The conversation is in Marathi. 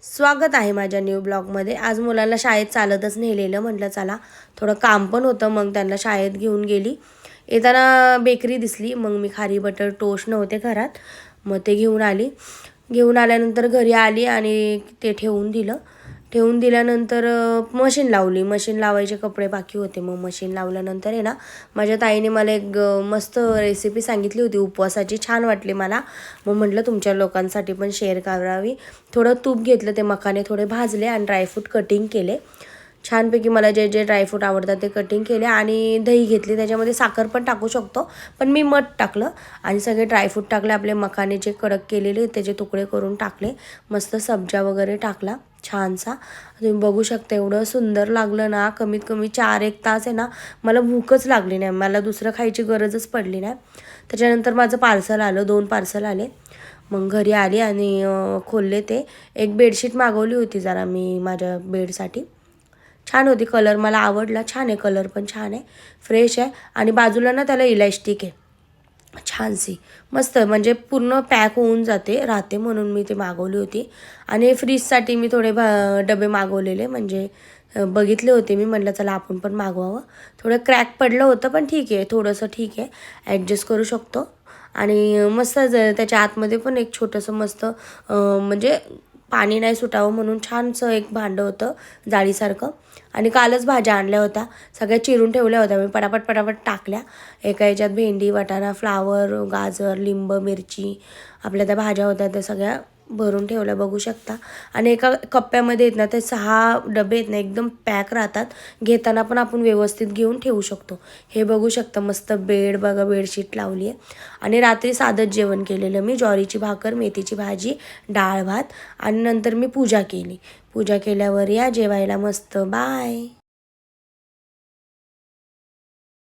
स्वागत आहे माझ्या न्यू ब्लॉगमध्ये। आज मुलांना शाळेत चालतच नेलेलं, म्हटलं चला थोडं काम पण होतं, मग त्यांना शाळेत घेऊन गेली। येताना बेकरी दिसली, मग मी खारी बटर टोस्ट नव्हते घरात, मग ते घेऊन आली। घेऊन आल्यानंतर घरी आली आणि ते ठेवून दिलं। ठेवून दिल्यानंतर मशीन लावली। मशीन लावायचे कपडे बाकी होते, मग मशीन लावल्यानंतर आहे ना माझ्या ताईने मला एक मस्त रेसिपी सांगितली होती उपवासाची, छान वाटली मला। मग म्हटलं तुमच्या लोकांसाठी पण शेअर करावी। थोडं तूप घेतलं, ते मखाने थोडे भाजले आणि ड्रायफ्रूट कटिंग केले छानपैकी। मला जे जे ड्रायफ्रूट आवडतात ते कटिंग केले आणि दही घेतली, त्याच्यामध्ये साखर पण टाकू शकतो, पण मी मध टाकलं आणि सगळे ड्रायफ्रूट टाकले। आपले मखाने जे कडक केलेले त्याचे तुकडे करून टाकले, मस्त सब्जा वगैरे टाकला छानसा। तुम्ही बघू शकता एवढं सुंदर लागलं ना। कमीत कमी 4-1 तास आहे ना मला भूकच लागली नाही, मला दुसरं खायची गरजच पडली नाही। त्याच्यानंतर माझं पार्सल आलं, 2 पार्सल आले। मग घरी आली आणि खोलले ते। एक बेडशीट मागवली होती जरा मी माझ्या बेडसाठी, छान होती, कलर मला आवडला, छान आहे कलर पण छान आहे, फ्रेश आहे आणि बाजूला ना त्याला इलास्टिक आहे छानशी, मस्त म्हणजे पूर्ण पॅक होऊन राहते म्हणून मी ते मागवली होती। आणि फ्रीजसाठी मी थोडे डबे मागवलेले, म्हणजे बघितले होते मी, म्हटलं चला आपण पण मागवावं। थोडं क्रॅक पडलं होतं पण ठीक आहे, थोडंसं ठीक आहे, ॲडजस्ट करू शकतो। आणि मस्त त्याच्या आतमध्ये पण एक छोटंसं मस्त म्हणजे पाणी नाही सुटावं म्हणून छानसं एक भांडं होतं जाळीसारखं। आणि कालच भाज्या आणल्या होत्या, सगळ्या चिरून ठेवल्या होत्या मी, पटापट टाकल्या। एका ह्याच्यात भेंडी, वाटाणा, फ्लावर, गाजर, लिंब, मिरची, आपल्या त्या भाज्या होत्या त्या सगळ्या भरून ठेवल्या, बघू शकता। आणि एका कप्प्यामध्ये आहेत ना ते 6 डबे आहेत ना, एकदम पॅक राहतात, घेताना पण आपण व्यवस्थित घेऊन ठेवू शकतो। हे बघू शकता, मस्त बेड बघा, बेडशीट लावली आहे। आणि रात्री साधंच जेवण केलेलं मी, ज्वारीची भाकर, मेथीची भाजी, डाळ भात, आणि नंतर मी पूजा केली। पूजा केल्यावर या जेवायला, मस्त, बाय।